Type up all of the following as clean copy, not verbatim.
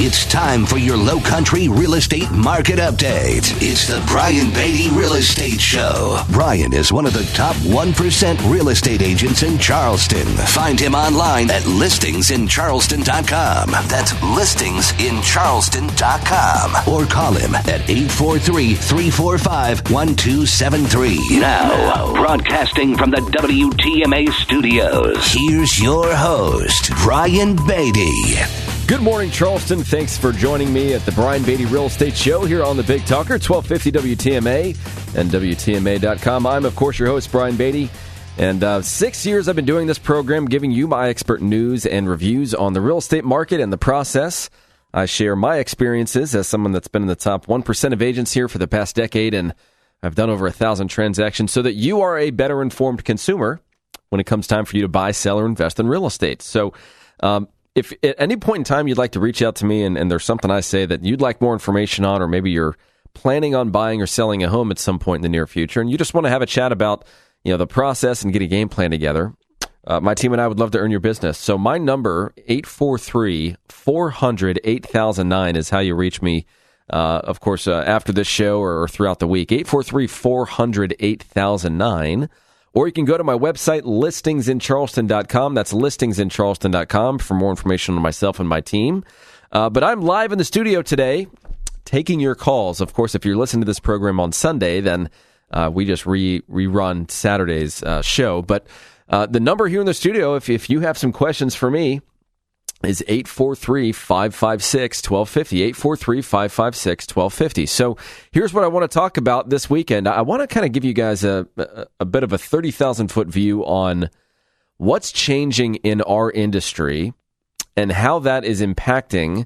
It's time for your Low Country Real Estate Market Update. It's the Brian Beatty Real Estate Show. Brian is one of the top 1% real estate agents in Charleston. Find him online at listingsincharleston.com. That's listingsincharleston.com. Or call him at 843-345-1273. Now, broadcasting from the WTMA studios, here's your host, Brian Beatty. Good morning, Charleston. Thanks for joining me at the Brian Beatty Real Estate Show here on the Big Talker, 1250 WTMA and WTMA.com. I'm, of course, your host, Brian Beatty. And 6 years I've been doing this program, giving you my expert news and reviews on the real estate market and the process. I share my experiences as someone that's been in the top 1% of agents here for the past decade, and I've done over 1,000 transactions so that you are a better informed consumer when it comes time for you to buy, sell, or invest in real estate. So, if at any point in time you'd like to reach out to me and there's something I say that you'd like more information on, or maybe you're planning on buying or selling a home at some point in the near future, and you just want to have a chat about the process and get a game plan together, my team and I would love to earn your business. So my number, 843-400-8009, is how you reach me, of course, after this show or throughout the week, 843-400-8009. Or you can go to my website, listingsincharleston.com. That's listingsincharleston.com for more information on myself and my team. But I'm live in the studio today taking your calls. Of course, if you're listening to this program on Sunday, then we just rerun Saturday's show. But the number here in the studio, if you have some questions for me, is 843-556-1250, 843-556-1250. So here's what I want to talk about this weekend. I want to kind of give you guys a bit of a 30,000-foot view on what's changing in our industry and how that is impacting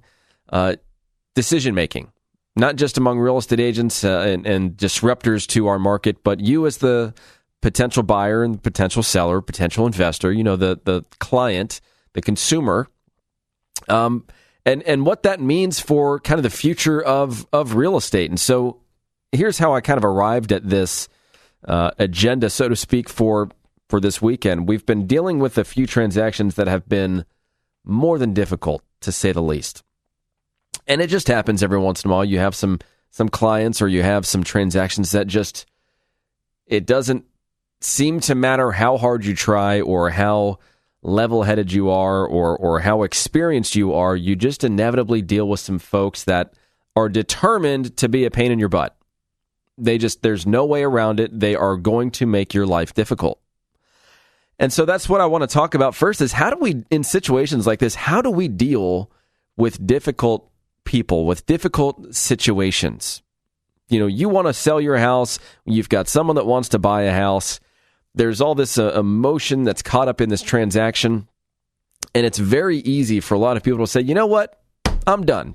decision-making, not just among real estate agents and disruptors to our market, but you as the potential buyer and potential seller, potential investor, the client, the consumer, and what that means for kind of the future of real estate. And so here's how I kind of arrived at this agenda, so to speak, for this weekend. We've been dealing with a few transactions that have been more than difficult, to say the least. And it just happens every once in a while. You have some clients, or you have some transactions that just, it doesn't seem to matter how hard you try or how level-headed you are or how experienced you are, you just inevitably deal with some folks that are determined to be a pain in your butt. There's no way around it. They are going to make your life difficult. And so that's what I want to talk about first is how do we, in situations like this, how do we deal with difficult people, with difficult situations? You want to sell your house. You've got someone that wants to buy a house. There's all this emotion that's caught up in this transaction, and it's very easy for a lot of people to say, you know what, I'm done.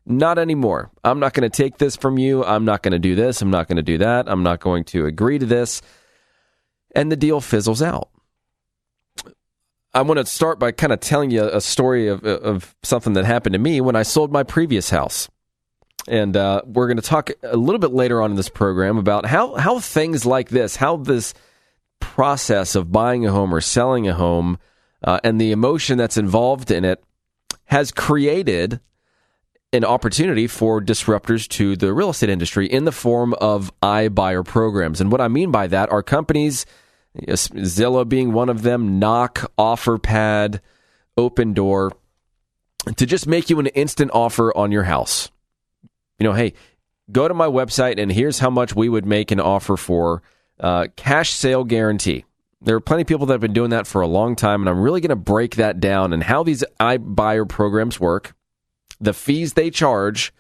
Not anymore. I'm not going to take this from you. I'm not going to do this. I'm not going to do that. I'm not going to agree to this. And the deal fizzles out. I want to start by kind of telling you a story of something that happened to me when I sold my previous house. And we're going to talk a little bit later on in this program about how things like this, how this process of buying a home or selling a home and the emotion that's involved in it has created an opportunity for disruptors to the real estate industry in the form of iBuyer programs. And what I mean by that are companies, Zillow being one of them, Knock, OfferPad, Open Door, to just make you an instant offer on your house. Hey, go to my website and here's how much we would make an offer for cash sale guarantee. There are plenty of people that have been doing that for a long time, and I'm really going to break that down and how these iBuyer programs work, the fees they charge,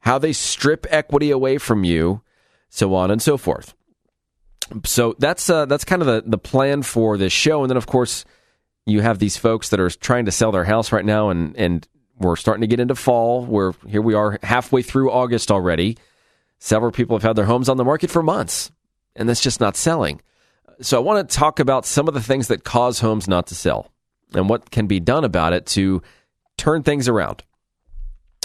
how they strip equity away from you, so on and so forth. So that's kind of the plan for this show. And then, of course, you have these folks that are trying to sell their house right now, and we're starting to get into fall. Here we are halfway through August already. Several people have had their homes on the market for months, and that's just not selling. So I want to talk about some of the things that cause homes not to sell and what can be done about it to turn things around.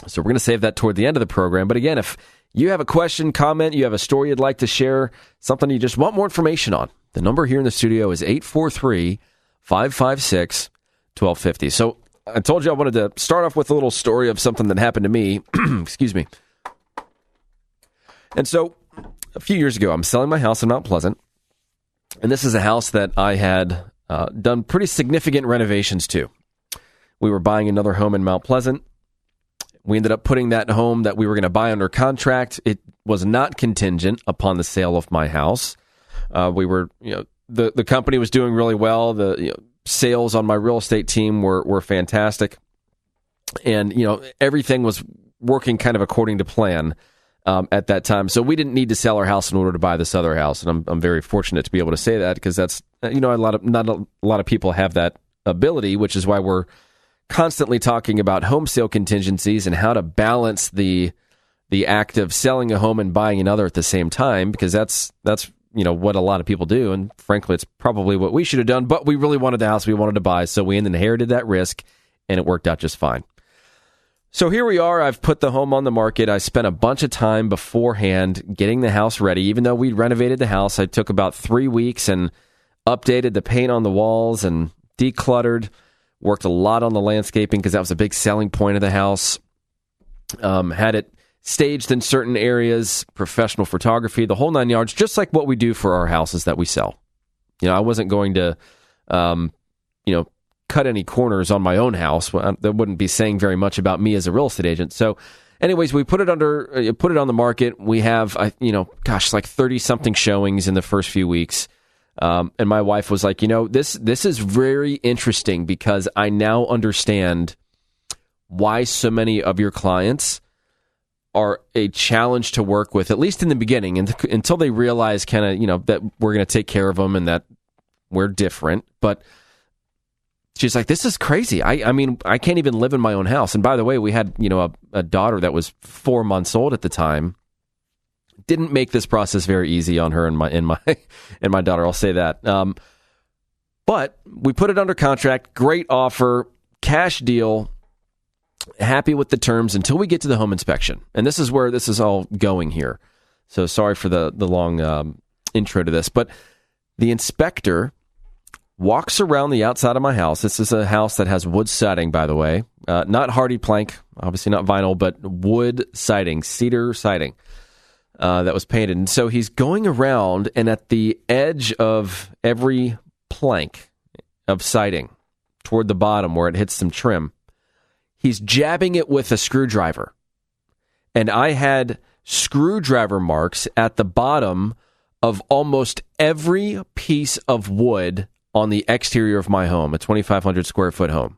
So we're going to save that toward the end of the program. But again, if you have a question, comment, you have a story you'd like to share, something you just want more information on, the number here in the studio is 843-556-1250. So I told you I wanted to start off with a little story of something that happened to me. Excuse me. And so a few years ago, I'm selling my house in Mount Pleasant. And this is a house that I had done pretty significant renovations to. We were buying another home in Mount Pleasant. We ended up putting that home that we were going to buy under contract. It was not contingent upon the sale of my house. We were, the company was doing really well. The sales on my real estate team were fantastic. And, everything was working kind of according to plan at that time. So we didn't need to sell our house in order to buy this other house. And I'm very fortunate to be able to say that, because that's, not a lot of people have that ability, which is why we're constantly talking about home sale contingencies and how to balance the act of selling a home and buying another at the same time, because that's what a lot of people do. And frankly, it's probably what we should have done, but we really wanted the house we wanted to buy. So we inherited that risk, and it worked out just fine. So here we are. I've put the home on the market. I spent a bunch of time beforehand getting the house ready. Even though we renovated the house, I took about 3 weeks and updated the paint on the walls and decluttered, worked a lot on the landscaping because that was a big selling point of the house. Had it staged in certain areas, professional photography, the whole 9 yards, just like what we do for our houses that we sell. I wasn't going to, cut any corners on my own house. That wouldn't be saying very much about me as a real estate agent. So anyways, we put it on the market. We have, like 30 something showings in the first few weeks. And my wife was like, this is very interesting, because I now understand why so many of your clients are a challenge to work with, at least in the beginning, and until they realize that we're going to take care of them and that we're different. But she's like, this is crazy. I mean, I can't even live in my own house. And by the way, we had, a daughter that was 4 months old at the time. Didn't make this process very easy on her and my daughter. I'll say that. But we put it under contract. Great offer, cash deal. Happy with the terms until we get to the home inspection. And this is where this is all going here. So sorry for the long intro to this. But the inspector walks around the outside of my house. This is a house that has wood siding, by the way. Not hardy plank, obviously not vinyl, but wood siding, cedar siding that was painted. And so he's going around, and at the edge of every plank of siding, toward the bottom where it hits some trim, he's jabbing it with a screwdriver. And I had screwdriver marks at the bottom of almost every piece of wood on the exterior of my home, a 2,500 square foot home.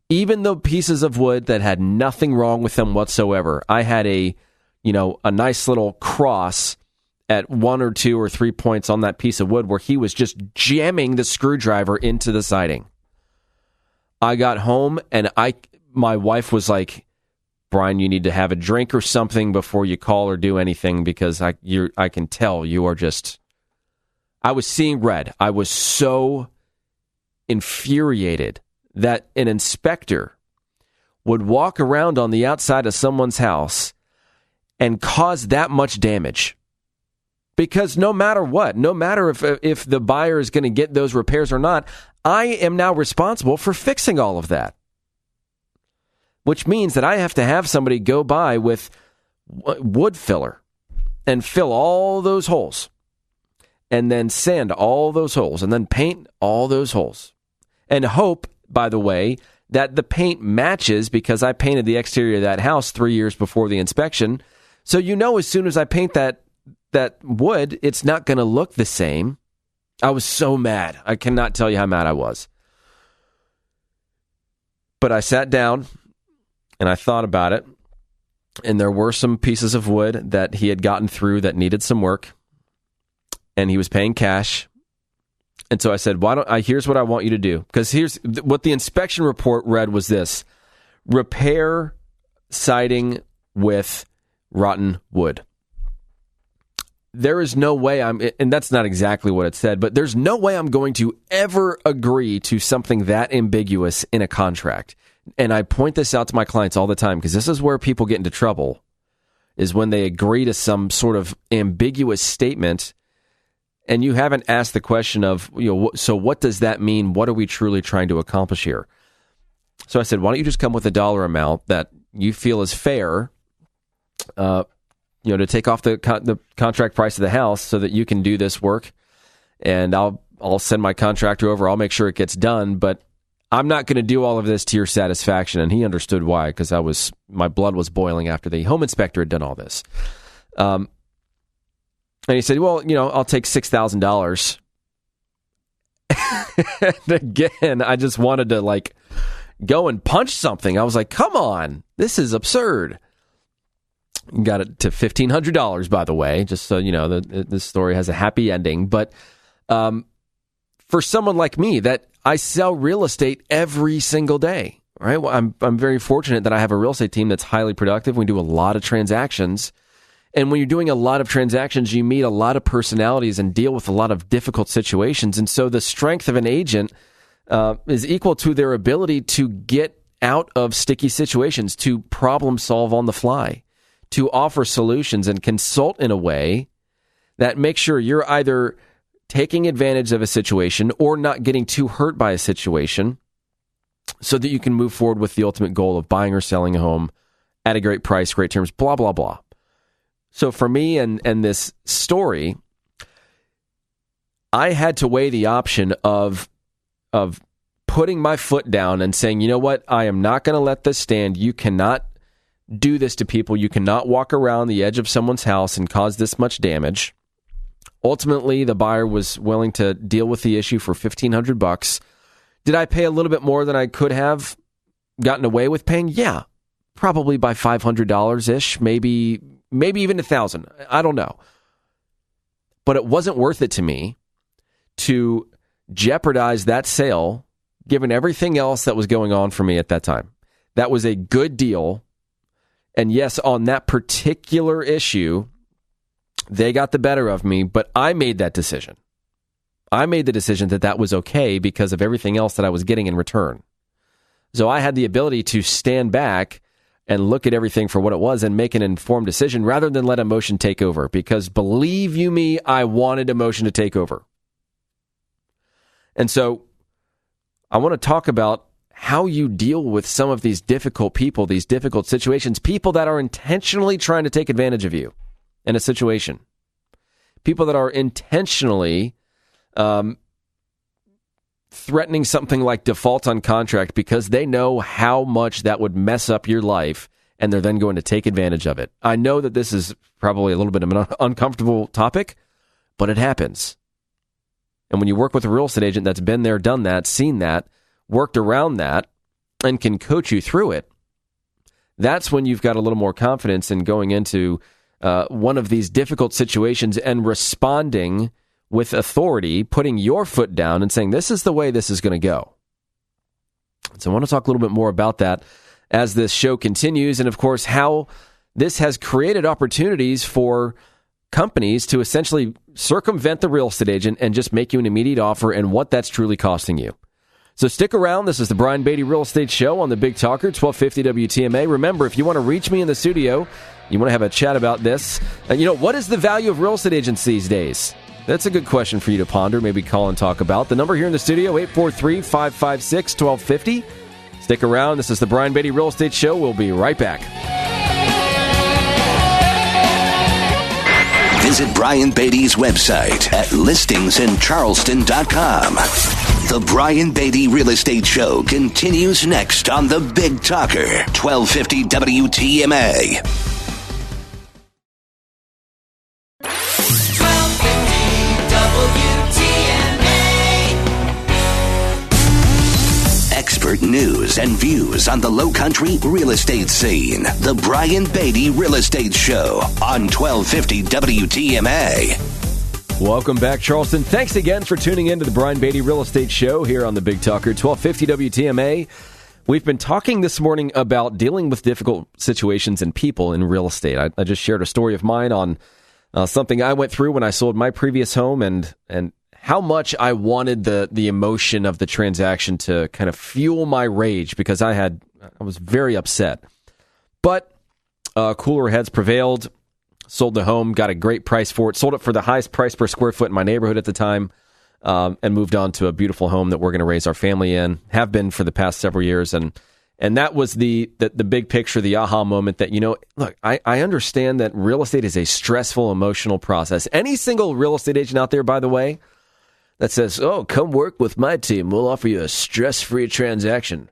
Even the pieces of wood that had nothing wrong with them whatsoever, I had a nice little cross at 1 or 2 or 3 points on that piece of wood where he was just jamming the screwdriver into the siding. I got home, and my wife was like, Brian, you need to have a drink or something before you call or do anything, because I can tell you are just... I was seeing red. I was so infuriated that an inspector would walk around on the outside of someone's house and cause that much damage. Because no matter what, no matter if the buyer is going to get those repairs or not, I am now responsible for fixing all of that. Which means that I have to have somebody go by with wood filler and fill all those holes, and then sand all those holes, and then paint all those holes. And hope, by the way, that the paint matches, because I painted the exterior of that house 3 years before the inspection. So as soon as I paint that wood, it's not going to look the same. I was so mad. I cannot tell you how mad I was. But I sat down and I thought about it, and there were some pieces of wood that he had gotten through that needed some work, and he was paying cash. And so I said, here's what I want you to do. Because here's what the inspection report read was this: repair siding with rotten wood. There is no way and that's not exactly what it said, but there's no way I'm going to ever agree to something that ambiguous in a contract. And I point this out to my clients all the time, because this is where people get into trouble, is when they agree to some sort of ambiguous statement, and you haven't asked the question of, so what does that mean? What are we truly trying to accomplish here? So I said, why don't you just come with a dollar amount that you feel is fair, to take off the contract price of the house so that you can do this work, and I'll send my contractor over. I'll make sure it gets done, but I'm not going to do all of this to your satisfaction. And he understood why, because my blood was boiling after the home inspector had done all this. And he said, well, I'll take $6,000. And again, I just wanted to go and punch something. I was like, come on, this is absurd. Got it to $1,500, by the way, just so you know, this story has a happy ending. But for someone like me, that I sell real estate every single day, right? Well, I'm very fortunate that I have a real estate team that's highly productive. We do a lot of transactions. And when you're doing a lot of transactions, you meet a lot of personalities and deal with a lot of difficult situations. And so the strength of an agent is equal to their ability to get out of sticky situations, to problem solve on the fly, to offer solutions and consult in a way that makes sure you're either taking advantage of a situation or not getting too hurt by a situation, so that you can move forward with the ultimate goal of buying or selling a home at a great price, great terms, blah, blah, blah. So for me and this story, I had to weigh the option of putting my foot down and saying, you know what, I am not going to let this stand. You cannot do this to people. You cannot walk around the edge of someone's house and cause this much damage. Ultimately, the buyer was willing to deal with the issue for $1,500. Did I pay a little bit more than I could have gotten away with paying? Yeah, probably by $500-ish, maybe even $1,000. I don't know. But it wasn't worth it to me to jeopardize that sale, given everything else that was going on for me at that time. That was a good deal. And yes, on that particular issue, they got the better of me, but I made that decision. I made the decision that was okay because of everything else that I was getting in return. So I had the ability to stand back and look at everything for what it was and make an informed decision rather than let emotion take over. Because believe you me, I wanted emotion to take over. And so I want to talk about how you deal with some of these difficult people, these difficult situations, people that are intentionally trying to take advantage of you in a situation, people that are intentionally threatening something like default on contract because they know how much that would mess up your life, and they're then going to take advantage of it. I know that this is probably a little bit of an uncomfortable topic, but it happens. And when you work with a real estate agent that's been there, done that, seen that, worked around that, and can coach you through it, that's when you've got a little more confidence in going into one of these difficult situations and responding with authority, putting your foot down and saying, this is the way this is going to go. So I want to talk a little bit more about that as this show continues, and of course, how this has created opportunities for companies to essentially circumvent the real estate agent and just make you an immediate offer, and what that's truly costing you. So stick around. This is the Brian Beatty Real Estate Show on the Big Talker, 1250 WTMA. Remember, if you want to reach me in the studio, you want to have a chat about this, and what is the value of real estate agents these days? That's a good question for you to ponder, maybe call and talk about. The number here in the studio, 843-556-1250. Stick around. This is the Brian Beatty Real Estate Show. We'll be right back. Visit Brian Beatty's website at listingsincharleston.com. The Brian Beatty Real Estate Show continues next on the Big Talker, 1250 WTMA. Expert news and views on the Lowcountry real estate scene. The Brian Beatty Real Estate Show on 1250 WTMA. Welcome back, Charleston. Thanks again for tuning in to the Brian Beatty Real Estate Show here on the Big Talker, 1250 WTMA. We've been talking this morning about dealing with difficult situations and people in real estate. I just shared a story of mine on something I went through when I sold my previous home, and how much I wanted the emotion of the transaction to kind of fuel my rage, because I was very upset. But cooler heads prevailed. Sold the home, got a great price for it. Sold it for the highest price per square foot in my neighborhood at the time. and moved on to a beautiful home that we're going to raise our family in, have been for the past several years. And that was the big picture, the aha moment that, look, I understand that real estate is a stressful, emotional process. Any single real estate agent out there, by the way, that says, oh, come work with my team, we'll offer you a stress-free transaction,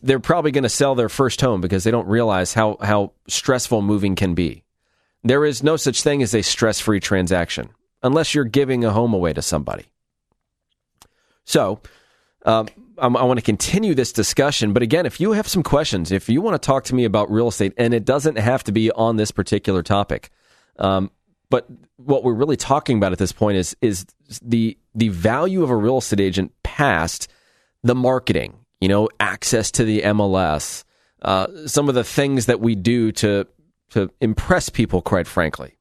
they're probably going to sell their first home because they don't realize how stressful moving can be. There is no such thing as a stress-free transaction unless you're giving a home away to somebody. So, I want to continue this discussion, but again, if you have some questions, if you want to talk to me about real estate, and it doesn't have to be on this particular topic, but what we're really talking about at this point is the value of a real estate agent past the marketing, access to the MLS, some of the things that we do to impress people, quite frankly.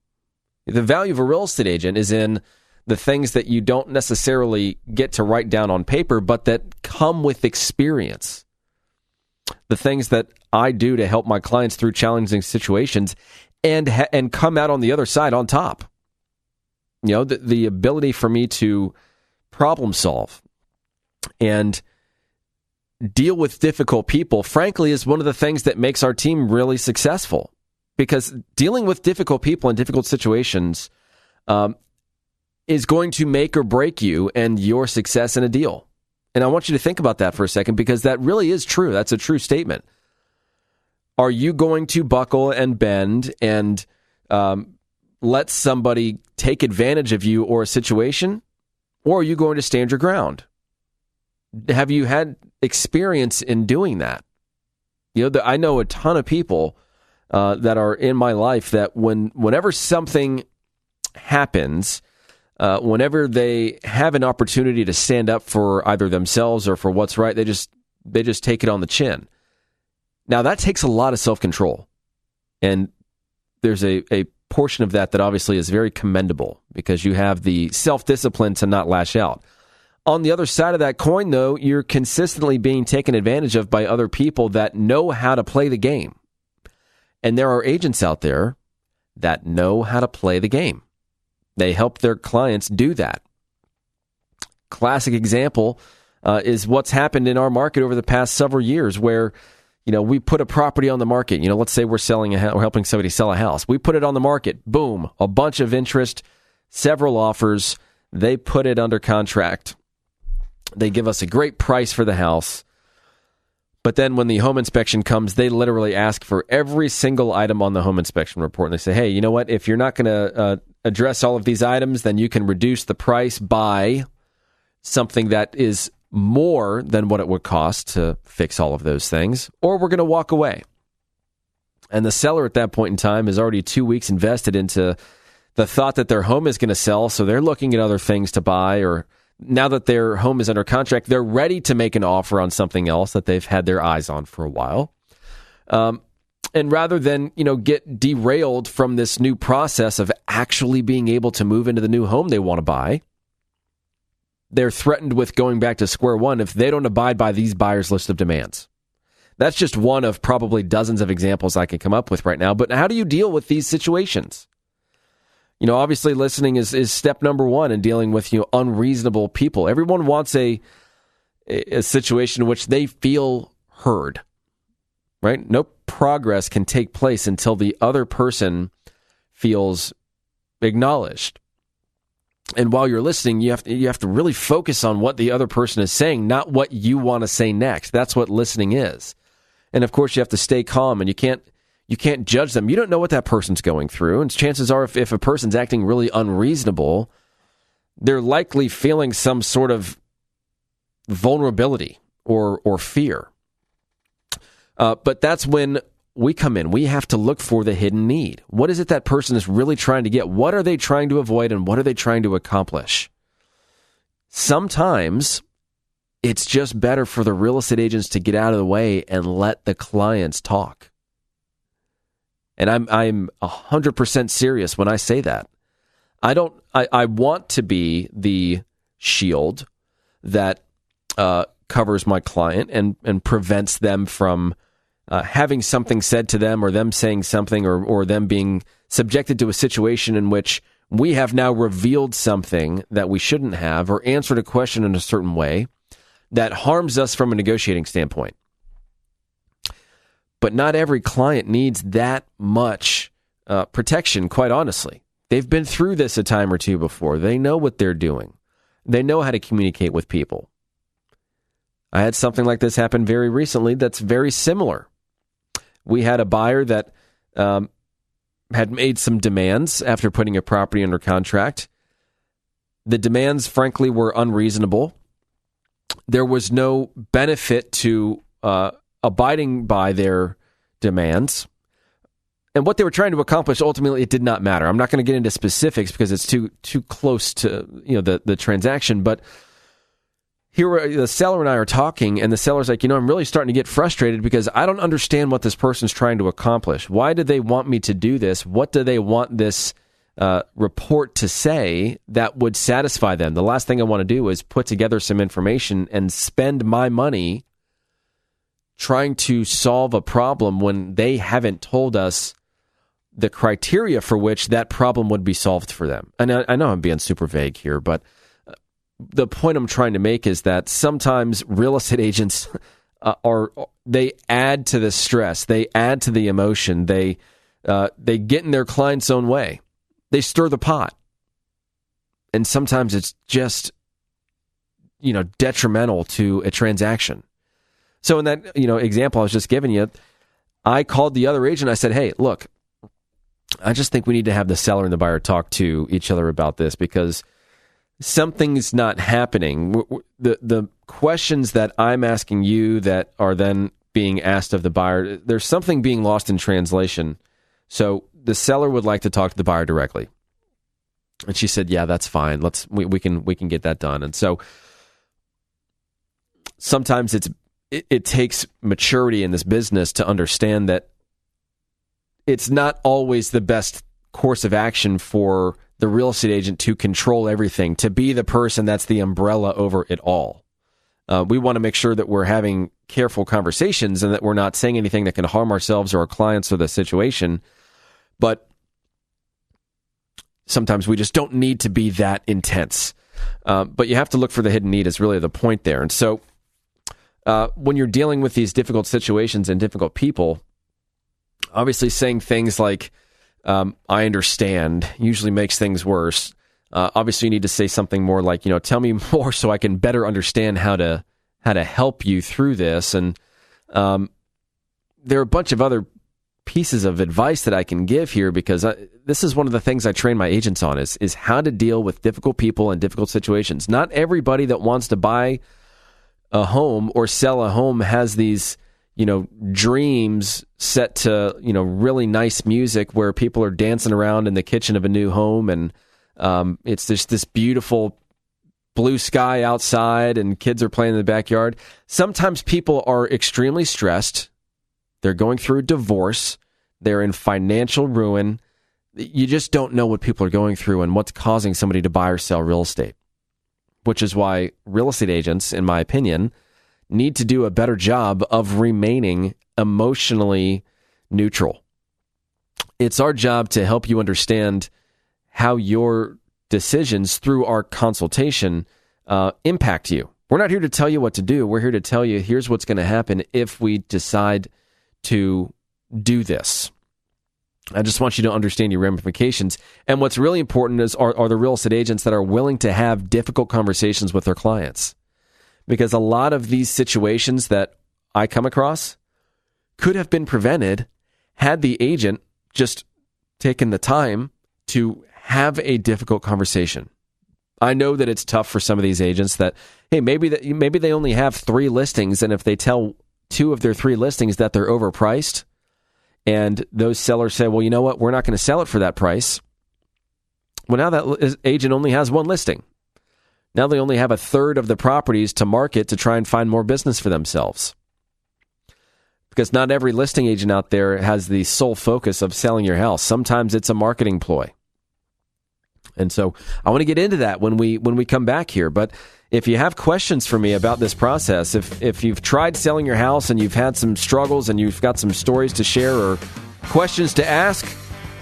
The value of a real estate agent is in the things that you don't necessarily get to write down on paper, but that come with experience. The things that I do to help my clients through challenging situations and come out on the other side on top. The ability for me to problem solve and deal with difficult people, frankly, is one of the things that makes our team really successful. Because dealing with difficult people in difficult situations is going to make or break you and your success in a deal. And I want you to think about that for a second, because that really is true. That's a true statement. Are you going to buckle and bend and let somebody take advantage of you or a situation? Or are you going to stand your ground? Have you had experience in doing that? I know a ton of people that are in my life that whenever something happens, whenever they have an opportunity to stand up for either themselves or for what's right, they just take it on the chin. Now, that takes a lot of self-control. And there's a portion of that obviously is very commendable, because you have the self-discipline to not lash out. On the other side of that coin, though, you're consistently being taken advantage of by other people that know how to play the game. And there are agents out there that know how to play the game. They help their clients do that. Classic example is what's happened in our market over the past several years, where we put a property on the market. Let's say we're helping somebody sell a house. We put it on the market. Boom, a bunch of interest, several offers. They put it under contract. They give us a great price for the house. But then when the home inspection comes, they literally ask for every single item on the home inspection report. And they say, hey, you know what? If you're not going to address all of these items, then you can reduce the price by something that is more than what it would cost to fix all of those things, or we're going to walk away. And the seller at that point in time is already 2 weeks invested into the thought that their home is going to sell, so they're looking at other things to buy, or now that their home is under contract, they're ready to make an offer on something else that they've had their eyes on for a while. And rather than, get derailed from this new process of actually being able to move into the new home they want to buy, they're threatened with going back to square one if they don't abide by these buyers' list of demands. That's just one of probably dozens of examples I can come up with right now. But how do you deal with these situations? Obviously listening is step number one in dealing with unreasonable people. Everyone wants a situation in which they feel heard, right? No progress can take place until the other person feels acknowledged. And while you're listening, you have to really focus on what the other person is saying, not what you want to say next. That's what listening is. And of course, you have to stay calm, and you can't judge them. You don't know what that person's going through. And chances are, if a person's acting really unreasonable, they're likely feeling some sort of vulnerability or fear. But that's when we come in. We have to look for the hidden need. What is it that person is really trying to get? What are they trying to avoid, and what are they trying to accomplish? Sometimes it's just better for the real estate agents to get out of the way and let the clients talk. And I'm 100% serious when I say that. I want to be the shield that covers my client and prevents them from having something said to them, or them saying something, or them being subjected to a situation in which we have now revealed something that we shouldn't have or answered a question in a certain way that harms us from a negotiating standpoint. But not every client needs that much protection, quite honestly. They've been through this a time or two before. They know what they're doing. They know how to communicate with people. I had something like this happen very recently that's very similar. We had a buyer that had made some demands after putting a property under contract. The demands, frankly, were unreasonable. There was no benefit to abiding by their demands. And what they were trying to accomplish, ultimately, it did not matter. I'm not going to get into specifics because it's too close to the transaction. But here, the seller and I are talking, and the seller's like, I'm really starting to get frustrated because I don't understand what this person's trying to accomplish. Why do they want me to do this? What do they want this report to say that would satisfy them? The last thing I want to do is put together some information and spend my money trying to solve a problem when they haven't told us the criteria for which that problem would be solved for them. And I know I'm being super vague here, but the point I'm trying to make is that sometimes real estate agents they add to the stress, they add to the emotion, they get in their client's own way, they stir the pot, and sometimes it's just detrimental to a transaction. So in that example I was just giving you, I called the other agent. I said, "Hey, look, I just think we need to have the seller and the buyer talk to each other about this because something's not happening. The questions that I'm asking you that are then being asked of the buyer, there's something being lost in translation. So the seller would like to talk to the buyer directly." And she said, "Yeah, that's fine. We can get that done." And so sometimes it takes maturity in this business to understand that it's not always the best course of action for the real estate agent to control everything, to be the person that's the umbrella over it all. We want to make sure that we're having careful conversations and that we're not saying anything that can harm ourselves or our clients or the situation. But sometimes we just don't need to be that intense. But you have to look for the hidden need is really the point there. And so when you're dealing with these difficult situations and difficult people, obviously saying things like, I understand, usually makes things worse. Obviously, you need to say something more like, tell me more so I can better understand how to help you through this. And there are a bunch of other pieces of advice that I can give here because this is one of the things I train my agents on is how to deal with difficult people and difficult situations. Not everybody that wants to buy a home or sell a home has these dreams set to, really nice music where people are dancing around in the kitchen of a new home and it's just this beautiful blue sky outside and kids are playing in the backyard. Sometimes people are extremely stressed. They're going through a divorce. They're in financial ruin. You just don't know what people are going through and what's causing somebody to buy or sell real estate, which is why real estate agents, in my opinion, need to do a better job of remaining emotionally neutral. It's our job to help you understand how your decisions through our consultation impact you. We're not here to tell you what to do. We're here to tell you, here's what's going to happen if we decide to do this. I just want you to understand your ramifications. And what's really important are the real estate agents that are willing to have difficult conversations with their clients. Because a lot of these situations that I come across could have been prevented had the agent just taken the time to have a difficult conversation. I know that it's tough for some of these agents that, hey, maybe they only have 3 listings, and if they tell 2 of their 3 listings that they're overpriced, and those sellers say, well, you know what, we're not going to sell it for that price. Well, now that agent only has 1 listing. Now they only have a third of the properties to market to try and find more business for themselves. Because not every listing agent out there has the sole focus of selling your house. Sometimes it's a marketing ploy. And so I want to get into that when we come back here. But if you have questions for me about this process, if you've tried selling your house and you've had some struggles and you've got some stories to share or questions to ask,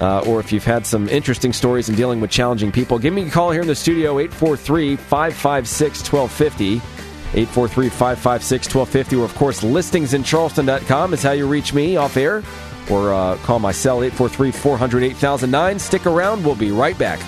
or if you've had some interesting stories in dealing with challenging people, give me a call here in the studio, 843-556-1250. 843-556-1250, or of course, listingsincharleston.com is how you reach me off air, or call my cell, 843-400-8009. Stick around, we'll be right back.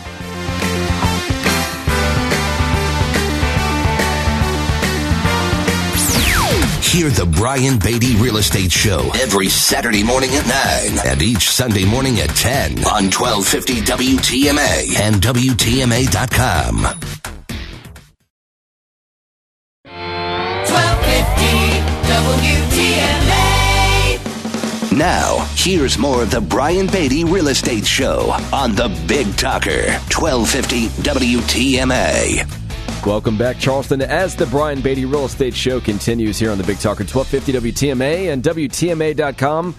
Hear the Brian Beatty Real Estate Show every Saturday morning at 9 and each Sunday morning at 10 on 1250 WTMA and WTMA.com. 1250 WTMA. Now, here's more of the Brian Beatty Real Estate Show on the Big Talker, 1250 WTMA. Welcome back, Charleston, as the Brian Beatty Real Estate Show continues here on the Big Talker, 1250 WTMA and WTMA.com.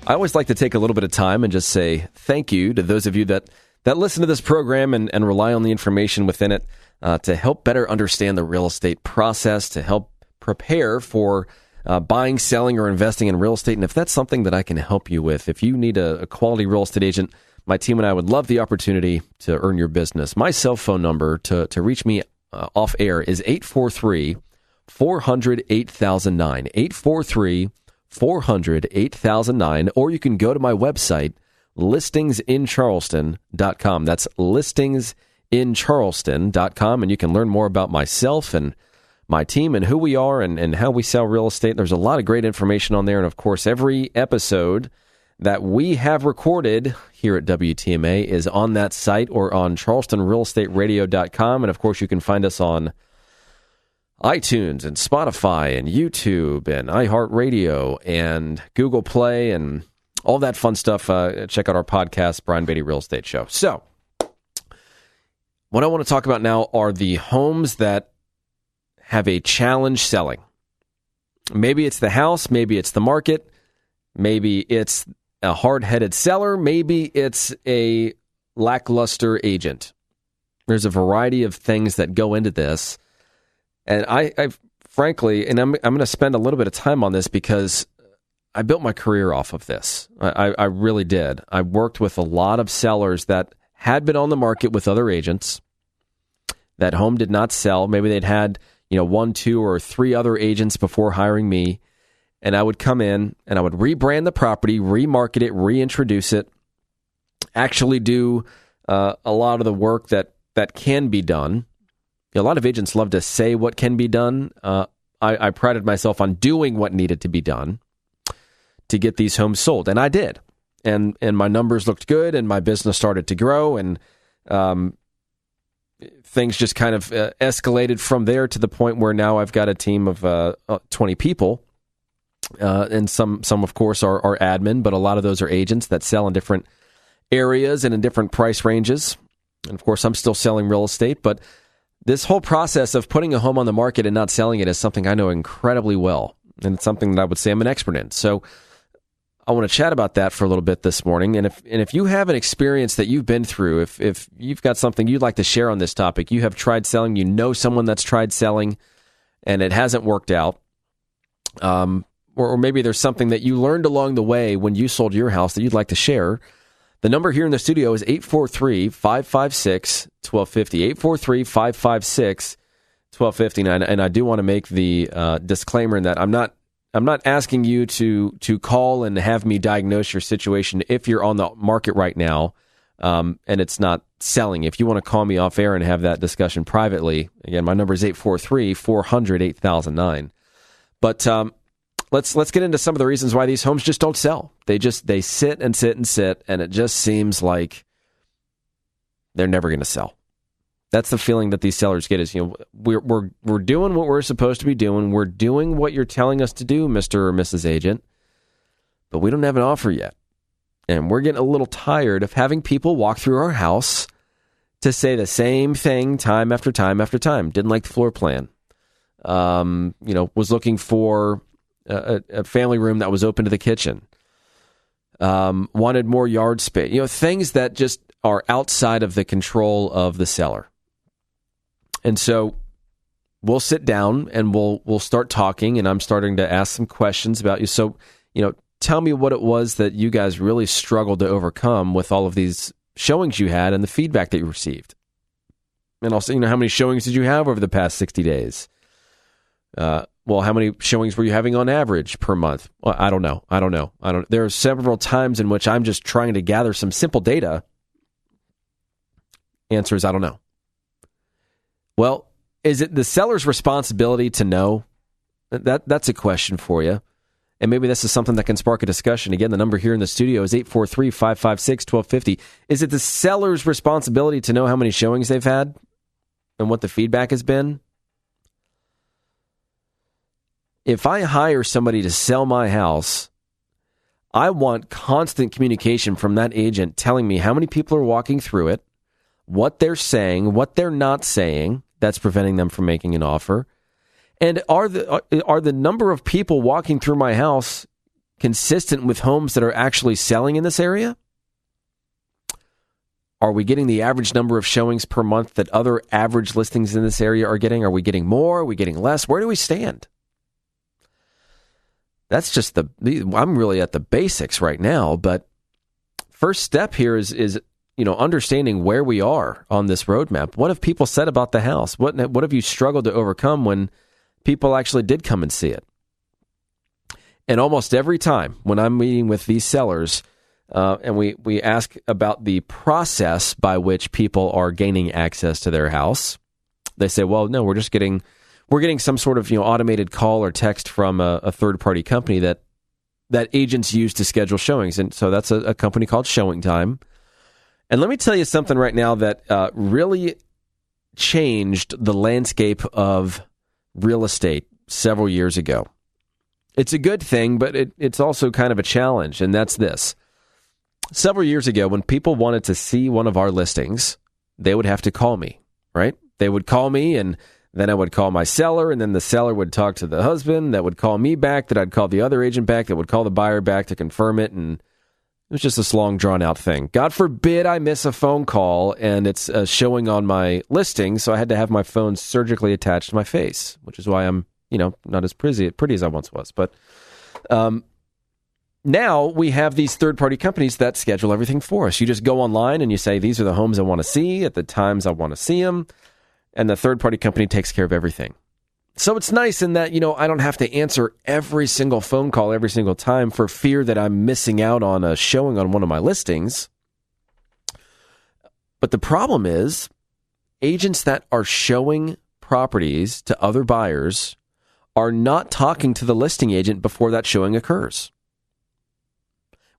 I always like to take a little bit of time and just say thank you to those of you that listen to this program and rely on the information within it to help better understand the real estate process, to help prepare for buying, selling, or investing in real estate. And if that's something that I can help you with, if you need a quality real estate agent, my team and I would love the opportunity to earn your business. My cell phone number to reach me off air is 843-400-8009, 843-400-8009, or you can go to my website, listingsincharleston.com. That's listingsincharleston.com, and you can learn more about myself and my team and who we are and how we sell real estate. There's a lot of great information on there, and of course, every episode that we have recorded here at WTMA is on that site or on charlestonrealestateradio.com. And of course, you can find us on iTunes and Spotify and YouTube and iHeartRadio and Google Play and all that fun stuff. Check out our podcast, Brian Beatty Real Estate Show. So, what I want to talk about now are the homes that have a challenge selling. Maybe it's the house, maybe it's the market, maybe it's a hard-headed seller, maybe it's a lackluster agent. There's a variety of things that go into this. And I frankly, and I'm going to spend a little bit of time on this because I built my career off of this. I really did. I worked with a lot of sellers that had been on the market with other agents. That home did not sell. Maybe they'd had, 1, 2, or 3 other agents before hiring me. And I would come in and I would rebrand the property, remarket it, reintroduce it, actually do a lot of the work that can be done. A lot of agents love to say what can be done. I prided myself on doing what needed to be done to get these homes sold, and I did. And my numbers looked good, and my business started to grow, and things just kind of escalated from there to the point where now I've got a team of 20 people. And some of course are admin, but a lot of those are agents that sell in different areas and in different price ranges. And of course, I'm still selling real estate, but this whole process of putting a home on the market and not selling it is something I know incredibly well, and it's something that I would say I'm an expert in. So I want to chat about that for a little bit this morning. And if you have an experience that you've been through, if you've got something you'd like to share on this topic, you have tried selling, you know someone that's tried selling, and it hasn't worked out. Or maybe there's something that you learned along the way when you sold your house that you'd like to share. The number here in the studio is 843-556-1250, 843-556-1250. And I do want to make the disclaimer in that I'm not asking you to call and have me diagnose your situation if you're on the market right now and it's not selling. If you want to call me off air and have that discussion privately, again, my number is 843-400-8009. But Let's get into some of the reasons why these homes just don't sell. They sit and sit and sit, and it just seems like they're never going to sell. That's the feeling that these sellers get is, we're doing what we're supposed to be doing. We're doing what you're telling us to do, Mr. or Mrs. Agent, but we don't have an offer yet. And we're getting a little tired of having people walk through our house to say the same thing time after time after time. Didn't like the floor plan. Was looking for a family room that was open to the kitchen. Wanted more yard space. Things that just are outside of the control of the seller. And so we'll sit down and we'll start talking, and I'm starting to ask some questions about you. So, tell me what it was that you guys really struggled to overcome with all of these showings you had and the feedback that you received. And also, how many showings did you have over the past 60 days? Well, how many showings were you having on average per month? Well, I don't know. There are several times in which I'm just trying to gather some simple data. Answer is, I don't know. Well, is it the seller's responsibility to know? That's a question for you. And maybe this is something that can spark a discussion. Again, the number here in the studio is 843-556-1250. Is it the seller's responsibility to know how many showings they've had and what the feedback has been? If I hire somebody to sell my house, I want constant communication from that agent telling me how many people are walking through it, what they're saying, what they're not saying that's preventing them from making an offer. And are the number of people walking through my house consistent with homes that are actually selling in this area? Are we getting the average number of showings per month that other average listings in this area are getting? Are we getting more? Are we getting less? Where do we stand? That's just I'm really at the basics right now, but first step here is understanding where we are on this roadmap. What have people said about the house? What have you struggled to overcome when people actually did come and see it? And almost every time when I'm meeting with these sellers, and we ask about the process by which people are gaining access to their house, they say, well, no, we're getting some sort of automated call or text from a third-party company that agents use to schedule showings. And so that's a company called Showing Time. And let me tell you something right now that really changed the landscape of real estate several years ago. It's a good thing, but it's also kind of a challenge, and that's this. Several years ago, when people wanted to see one of our listings, they would have to call me, right? They would call me, and then I would call my seller, and then the seller would talk to the husband, that would call me back, that I'd call the other agent back, that would call the buyer back to confirm it, and it was just this long, drawn-out thing. God forbid I miss a phone call, and it's showing on my listing, so I had to have my phone surgically attached to my face, which is why I'm, not as pretty as I once was. But now we have these third-party companies that schedule everything for us. You just go online and you say, these are the homes I want to see at the times I want to see them, and the third-party company takes care of everything. So it's nice in that, I don't have to answer every single phone call every single time for fear that I'm missing out on a showing on one of my listings. But the problem is, agents that are showing properties to other buyers are not talking to the listing agent before that showing occurs.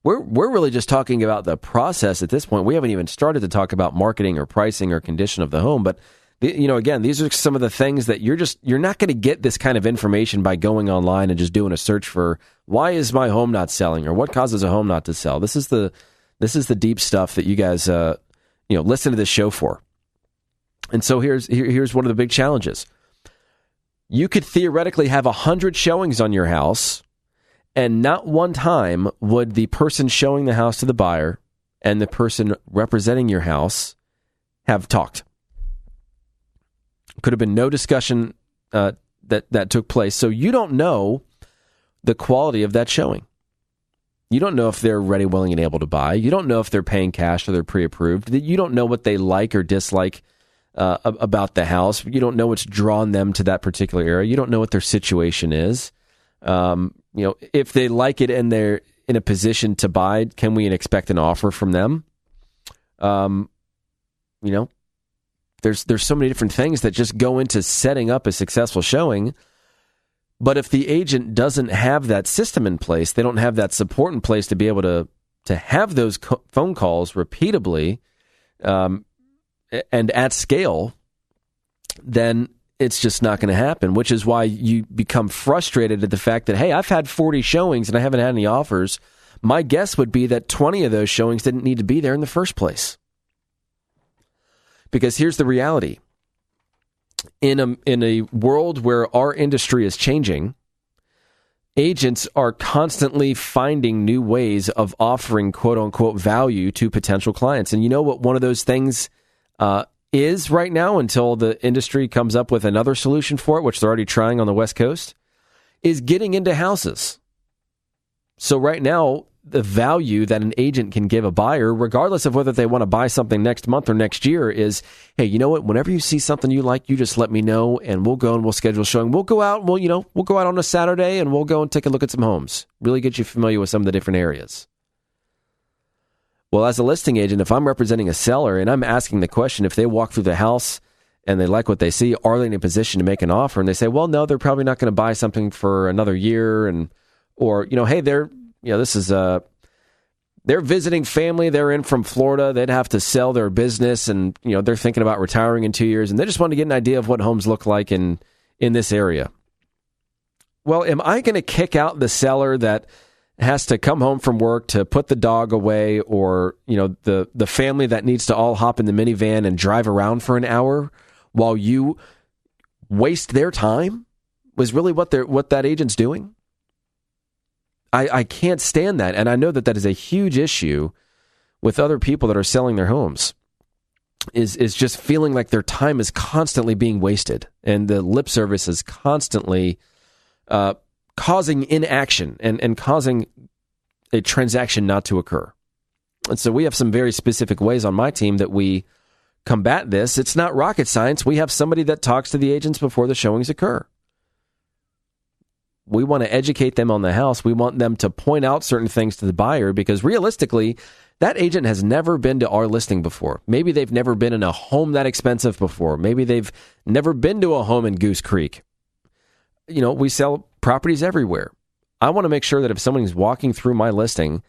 We're really just talking about the process at this point. We haven't even started to talk about marketing or pricing or condition of the home, but again, these are some of the things that you're not going to get this kind of information by going online and just doing a search for why is my home not selling or what causes a home not to sell. This is the deep stuff that you guys listen to this show for. And so here's one of the big challenges. You could theoretically have 100 showings on your house, and not one time would the person showing the house to the buyer and the person representing your house have talked. Could have been no discussion that took place. So you don't know the quality of that showing. You don't know if they're ready, willing, and able to buy. You don't know if they're paying cash or they're pre-approved. You don't know what they like or dislike about the house. You don't know what's drawn them to that particular area. You don't know what their situation is. If they like it and they're in a position to buy, can we expect an offer from them? There's so many different things that just go into setting up a successful showing. But if the agent doesn't have that system in place, they don't have that support in place to be able to have those phone calls repeatably and at scale, then it's just not going to happen, which is why you become frustrated at the fact that, hey, I've had 40 showings and I haven't had any offers. My guess would be that 20 of those showings didn't need to be there in the first place. Because here's the reality. In a world where our industry is changing, agents are constantly finding new ways of offering quote-unquote value to potential clients. And you know what one of those things is right now, until the industry comes up with another solution for it, which they're already trying on the West Coast, is getting into houses. So right now, the value that an agent can give a buyer, regardless of whether they want to buy something next month or next year, is, hey, you know what? Whenever you see something you like, you just let me know, and we'll go and we'll schedule a showing. We'll go out, we'll go out on a Saturday, and we'll go and take a look at some homes. Really get you familiar with some of the different areas. Well, as a listing agent, if I'm representing a seller and I'm asking the question, if they walk through the house and they like what they see, are they in a position to make an offer? And they say, well, no, they're probably not going to buy something for another year, or hey, this is they're visiting family. They're in from Florida. They'd have to sell their business, and they're thinking about retiring in 2 years, and they just want to get an idea of what homes look like in this area. Well, am I going to kick out the seller that has to come home from work to put the dog away, or the family that needs to all hop in the minivan and drive around for an hour while you waste their time? Was really what that agent's doing? I can't stand that, and I know that is a huge issue with other people that are selling their homes, is just feeling like their time is constantly being wasted, and the lip service is constantly causing inaction and causing a transaction not to occur. And so we have some very specific ways on my team that we combat this. It's not rocket science. We have somebody that talks to the agents before the showings occur. We want to educate them on the house. We want them to point out certain things to the buyer, because realistically, that agent has never been to our listing before. Maybe they've never been in a home that expensive before. Maybe they've never been to a home in Goose Creek. We sell properties everywhere. I want to make sure that if someone's walking through my listing,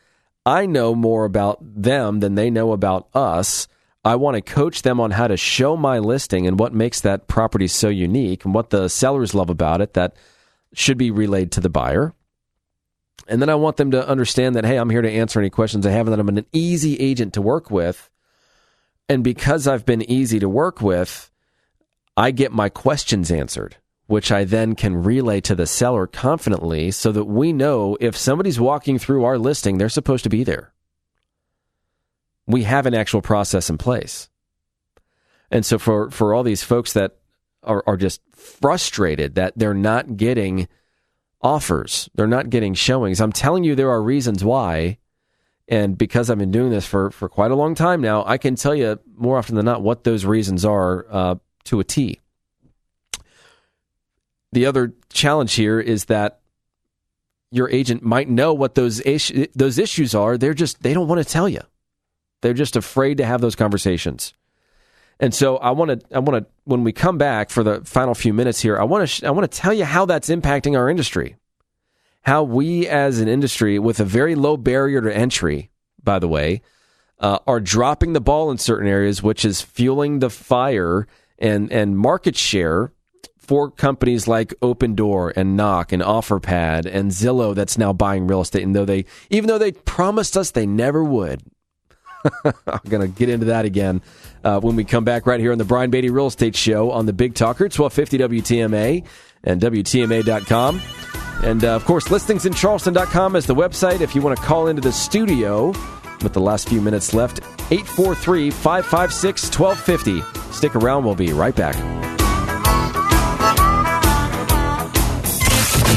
I know more about them than they know about us. I want to coach them on how to show my listing and what makes that property so unique and what the sellers love about it that should be relayed to the buyer. And then I want them to understand that, hey, I'm here to answer any questions they have, and that I'm an easy agent to work with. And because I've been easy to work with, I get my questions answered, which I then can relay to the seller confidently, so that we know if somebody's walking through our listing, they're supposed to be there. We have an actual process in place. And so for all these folks that are just frustrated that they're not getting offers, they're not getting showings, I'm telling you there are reasons why. And because I've been doing this for quite a long time now, I can tell you more often than not what those reasons are to a T. The other challenge here is that your agent might know what those issues are. They don't want to tell you. They're just afraid to have those conversations. And so I want to when we come back for the final few minutes here, I want to tell you how that's impacting our industry. How we as an industry with a very low barrier to entry, by the way, are dropping the ball in certain areas, which is fueling the fire and market share for companies like Open Door and Knock and OfferPad and Zillow that's now buying real estate. And even though they promised us they never would. I'm going to get into that again when we come back right here on the Brian Beatty Real Estate Show on the Big Talker, 1250 WTMA and WTMA.com. And, of course, listingsincharleston.com is the website if you want to call into the studio with the last few minutes left. 843-556-1250. Stick around. We'll be right back.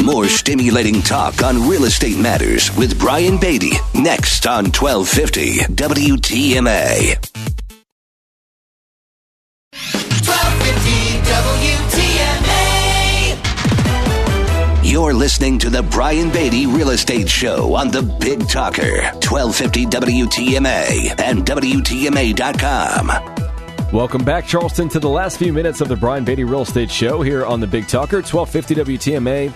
More stimulating talk on real estate matters with Brian Beatty next on 1250 WTMA. 1250 WTMA. You're listening to the Brian Beatty Real Estate Show on the Big Talker, 1250 WTMA and WTMA.com. Welcome back, Charleston, to the last few minutes of the Brian Beatty Real Estate Show here on the Big Talker, 1250 WTMA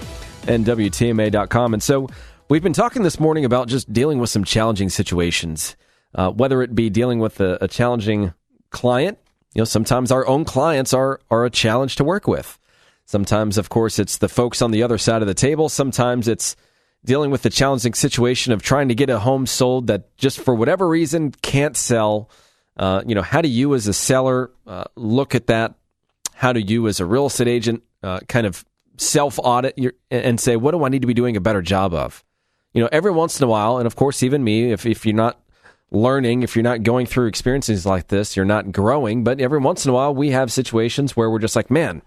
and WTMA.com. And so we've been talking this morning about just dealing with some challenging situations, whether it be dealing with a challenging client. Sometimes our own clients are a challenge to work with. Sometimes, of course, it's the folks on the other side of the table. Sometimes it's dealing with the challenging situation of trying to get a home sold that just for whatever reason can't sell. How do you as a seller look at that? How do you as a real estate agent kind of self-audit and say, what do I need to be doing a better job of? Every once in a while, and of course even me, if you're not learning, if you're not going through experiences like this, you're not growing. But every once in a while, we have situations where we're just like, man,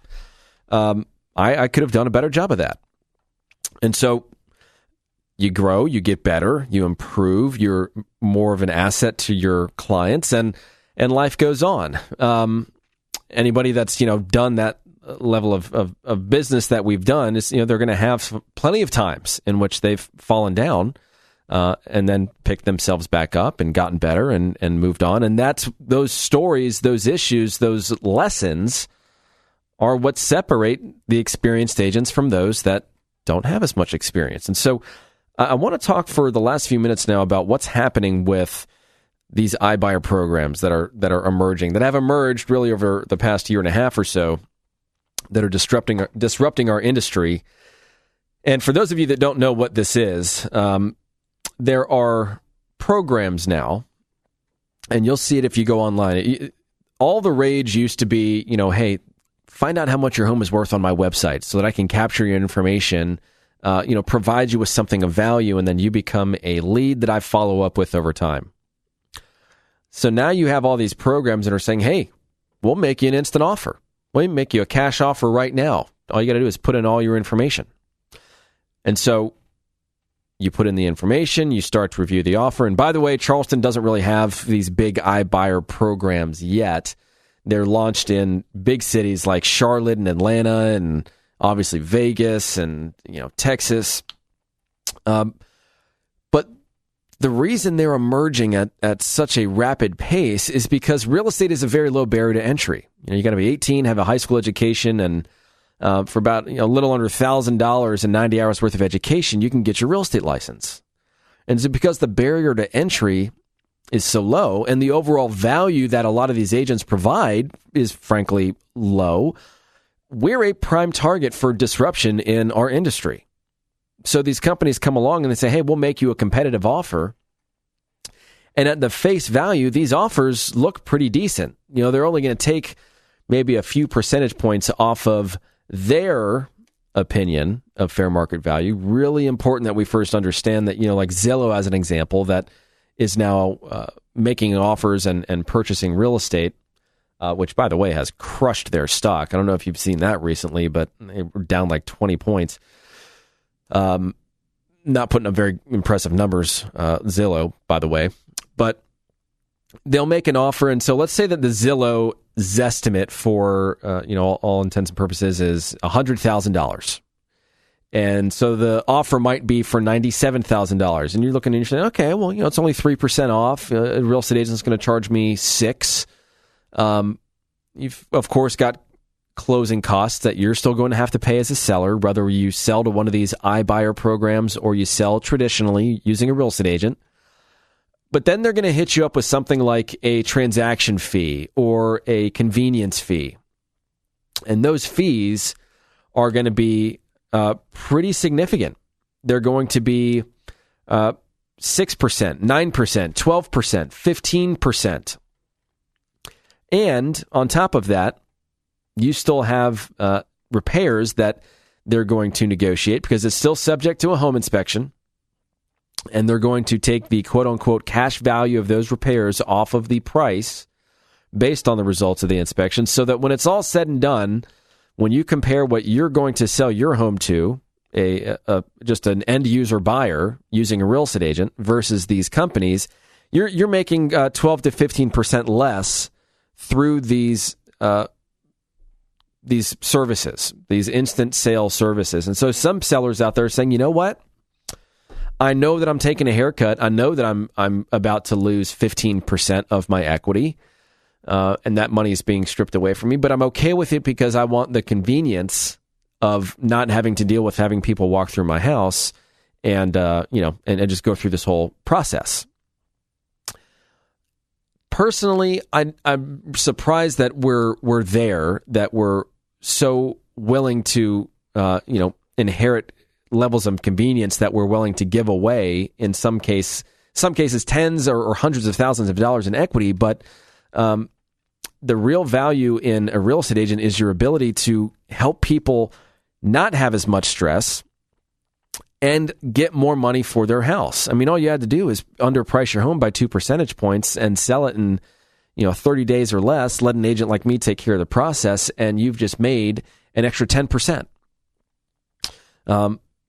I could have done a better job of that. And so you grow, you get better, you improve, you're more of an asset to your clients, and life goes on. Anybody that's done that level of business that we've done is they're going to have plenty of times in which they've fallen down and then picked themselves back up and gotten better and moved on. And that's those stories, those issues, those lessons are what separate the experienced agents from those that don't have as much experience. And so I want to talk for the last few minutes now about what's happening with these iBuyer programs that are emerging, that have emerged really over the past year and a half or so, that are disrupting our industry. And for those of you that don't know what this is, there are programs now, and you'll see it if you go online. All the rage used to be, hey, find out how much your home is worth on my website so that I can capture your information, provide you with something of value, and then you become a lead that I follow up with over time. So now you have all these programs that are saying, hey, we'll make you an instant offer. We'll make you a cash offer right now. All you got to do is put in all your information. And so you put in the information, you start to review the offer. And by the way, Charleston doesn't really have these big iBuyer programs yet. They're launched in big cities like Charlotte and Atlanta and obviously Vegas and Texas. But the reason they're emerging at such a rapid pace is because real estate is a very low barrier to entry. You got to be 18, have a high school education, and for about a little under $1,000 and 90 hours worth of education, you can get your real estate license. And so because the barrier to entry is so low, and the overall value that a lot of these agents provide is frankly low, we're a prime target for disruption in our industry. So these companies come along and they say, hey, we'll make you a competitive offer. And at the face value, these offers look pretty decent. They're only going to take maybe a few percentage points off of their opinion of fair market value. Really important that we first understand that, like Zillow as an example, that is now making offers and purchasing real estate, which, by the way, has crushed their stock. I don't know if you've seen that recently, but they were down like 20 points. Not putting up very impressive numbers, Zillow, by the way. But they'll make an offer, and so let's say that the Zillow Zestimate for all intents and purposes is $100,000, and so the offer might be for $97,000, and you're looking and you're saying, okay, well, it's only 3% off. A real estate agent's going to charge me $6,000. You've of course got closing costs that you're still going to have to pay as a seller, whether you sell to one of these iBuyer programs or you sell traditionally using a real estate agent. But then they're going to hit you up with something like a transaction fee or a convenience fee. And those fees are going to be pretty significant. They're going to be 6%, 9%, 12%, 15%. And on top of that, you still have repairs that they're going to negotiate because it's still subject to a home inspection. And they're going to take the quote-unquote cash value of those repairs off of the price based on the results of the inspection, so that when it's all said and done, when you compare what you're going to sell your home to, just an end-user buyer using a real estate agent versus these companies, you're making 12 to 15% less through these services, these instant sale services. And so some sellers out there are saying, you know what? I know that I'm taking a haircut. I know that I'm about to lose 15% of my equity, and that money is being stripped away from me. But I'm okay with it because I want the convenience of not having to deal with having people walk through my house and and just go through this whole process. Personally, I'm surprised that we're there, that we're so willing to inherit levels of convenience that we're willing to give away in some cases tens or hundreds of thousands of dollars in equity. But the real value in a real estate agent is your ability to help people not have as much stress and get more money for their house. I mean, all you had to do is underprice your home by 2 percentage points and sell it in 30 days or less, let an agent like me take care of the process, and you've just made an extra 10%.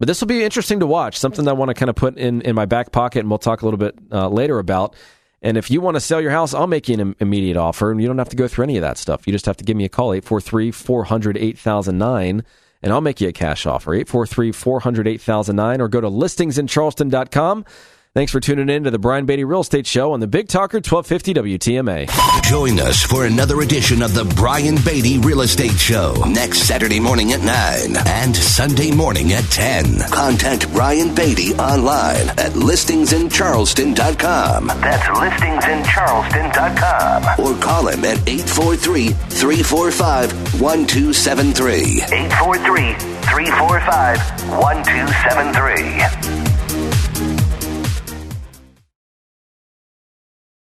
But this will be interesting to watch, something that I want to kind of put in my back pocket, and we'll talk a little bit later about. And if you want to sell your house, I'll make you an immediate offer, and you don't have to go through any of that stuff. You just have to give me a call, 843-400-8009, and I'll make you a cash offer, 843-400-8009, or go to listingsincharleston.com. Thanks for tuning in to the Brian Beatty Real Estate Show on the Big Talker 1250 WTMA. Join us for another edition of the Brian Beatty Real Estate Show next Saturday morning at 9 and Sunday morning at 10. Contact Brian Beatty online at listingsincharleston.com. That's listingsincharleston.com. Or call him at 843-345-1273. 843-345-1273.